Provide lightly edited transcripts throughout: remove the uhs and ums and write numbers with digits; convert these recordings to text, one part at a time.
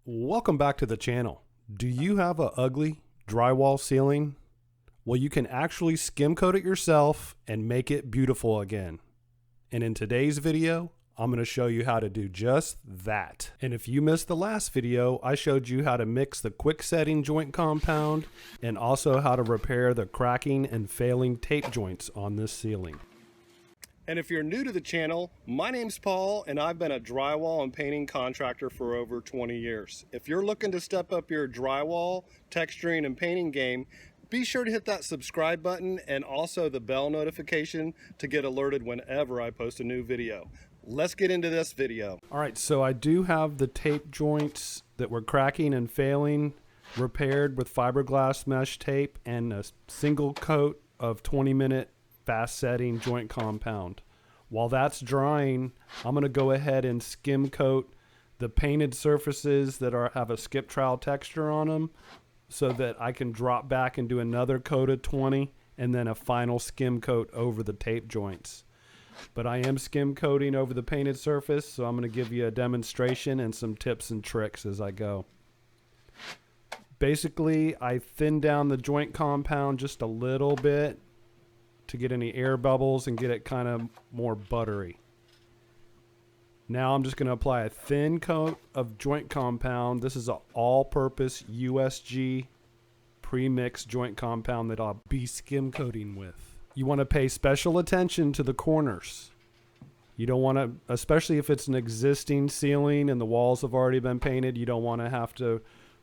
Welcome back to the channel. Do you have an ugly drywall ceiling? Well, you can actually skim coat it yourself and make it beautiful again. And in today's video, I'm going to show you how to do just that. And if you missed the last video, I showed you how to mix the quick setting joint compound and also how to repair the cracking and failing tape joints on this ceiling. And if you're new to the channel, my name's Paul and I've been a drywall and painting contractor for over 20 years. If you're looking to step up your drywall, texturing, and painting game, be sure to hit that subscribe button and also the bell notification to get alerted whenever I post a new video. Let's get into this video. All right, so I do have the tape joints that were cracking and failing repaired with fiberglass mesh tape and a single coat of 20-minute fast setting joint compound. While that's drying, I'm going to go ahead and skim coat the painted surfaces that have a skip trowel texture on them so that I can drop back and do another coat of 20 and then a final skim coat over the tape joints. But I am skim coating over the painted surface, so I'm going to give you a demonstration and some tips and tricks as I go. Basically, I thin down the joint compound just a little bit to get any air bubbles and get it kind of more buttery. Now I'm just going to apply a thin coat of joint compound. This is an all-purpose USG pre-mixed joint compound that I'll be skim coating with. You want to pay special attention to the corners. You don't want to, especially if it's an existing ceiling and the walls have already been painted, you don't want to have to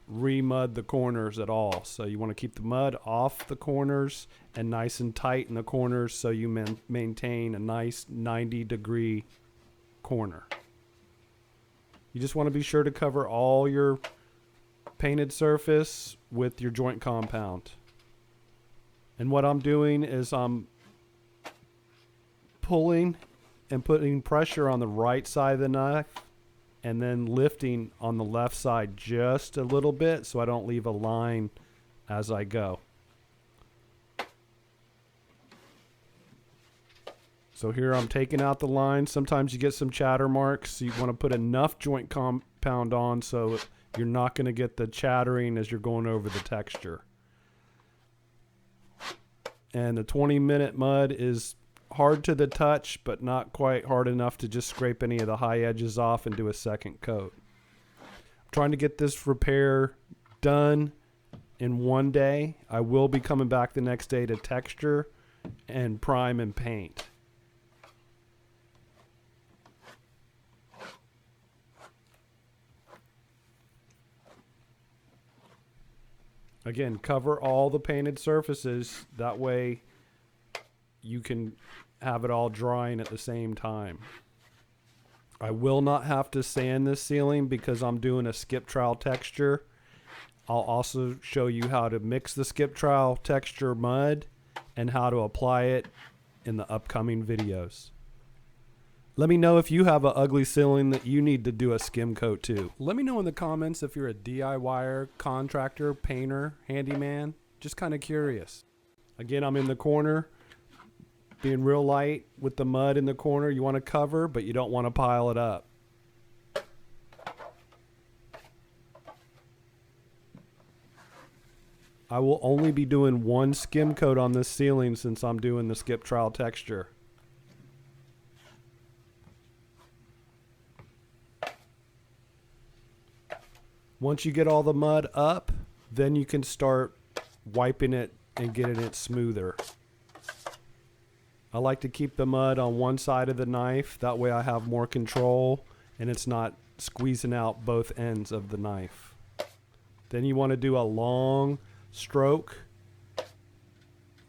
re-mud the corners at all. So you want to keep the mud off the corners and nice and tight in the corners so you maintain a nice 90-degree corner. You just want to be sure to cover all your painted surface with your joint compound. And what I'm doing is I'm pulling and putting pressure on the right side of the knife and then lifting on the left side just a little bit so I don't leave a line as I go. So here I'm taking out the line. Sometimes you get some chatter marks. So you want to put enough joint compound on so you're not going to get the chattering as you're going over the texture. And the 20-minute mud is hard to the touch, but not quite hard enough to just scrape any of the high edges off and do a second coat. I'm trying to get this repair done in one day. I will be coming back the next day to texture and prime and paint. Again, cover all the painted surfaces. That way you can have it all drying at the same time. I will not have to sand this ceiling because I'm doing a skip trowel texture. I'll also show you how to mix the skip trowel texture mud and how to apply it in the upcoming videos. Let me know if you have an ugly ceiling that you need to do a skim coat to. Let me know in the comments if you're a DIYer, contractor, painter, handyman. Just kind of curious. Again, I'm in the corner, being real light with the mud in the corner. You want to cover, but you don't want to pile it up. I will only be doing one skim coat on this ceiling since I'm doing the skip trowel texture. Once you get all the mud up, then you can start wiping it and getting it smoother. I like to keep the mud on one side of the knife. That way I have more control and it's not squeezing out both ends of the knife. Then you want to do a long stroke.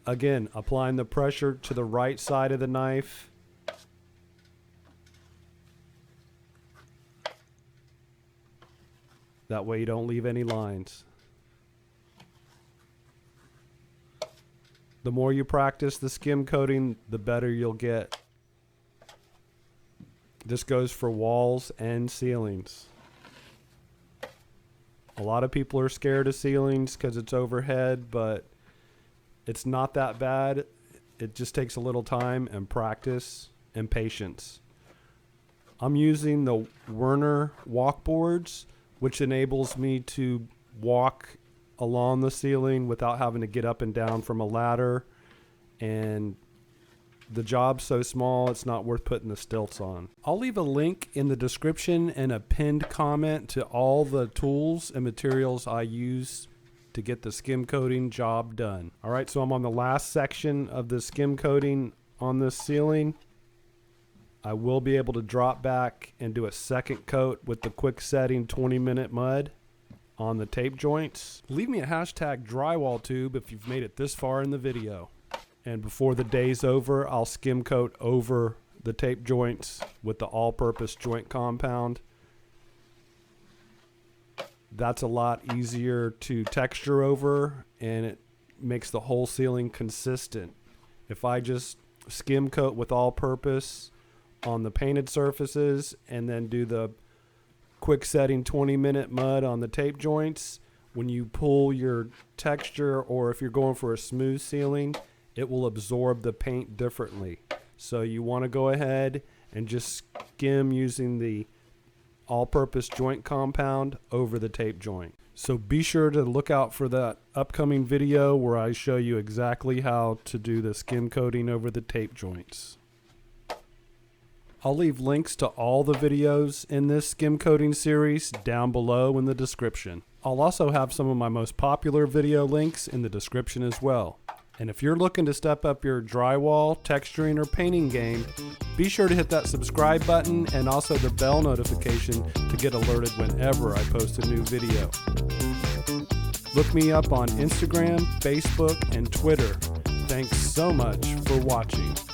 Again, applying the pressure to the right side of the knife. That way you don't leave any lines. The more you practice the skim coating, the better you'll get. This goes for walls and ceilings. A lot of people are scared of ceilings because it's overhead, but it's not that bad. It just takes a little time and practice and patience. I'm using the Werner walkboards which enables me to walk along the ceiling without having to get up and down from a ladder. And the job's so small, it's not worth putting the stilts on. I'll leave a link in the description and a pinned comment to all the tools and materials I use to get the skim coating job done. All right, so I'm on the last section of the skim coating on this ceiling. I will be able to drop back and do a second coat with the quick setting 20-minute mud on the tape joints. Leave me a hashtag DrywallTube if you've made it this far in the video. And before the day's over, I'll skim coat over the tape joints with the all-purpose joint compound. That's a lot easier to texture over, and it makes the whole ceiling consistent. If I just skim coat with all-purpose on the painted surfaces and then do the quick setting 20-minute mud on the tape joints, when you pull your texture, or if you're going for a smooth ceiling, it will absorb the paint differently. So you want to go ahead and just skim using the all-purpose joint compound over the tape joint. So be sure to look out for that upcoming video where I show you exactly how to do the skim coating over the tape joints. I'll leave links to all the videos in this skim coating series down below in the description. I'll also have some of my most popular video links in the description as well. And if you're looking to step up your drywall, texturing, or painting game, be sure to hit that subscribe button and also the bell notification to get alerted whenever I post a new video. Look me up on Instagram, Facebook, and Twitter. Thanks so much for watching.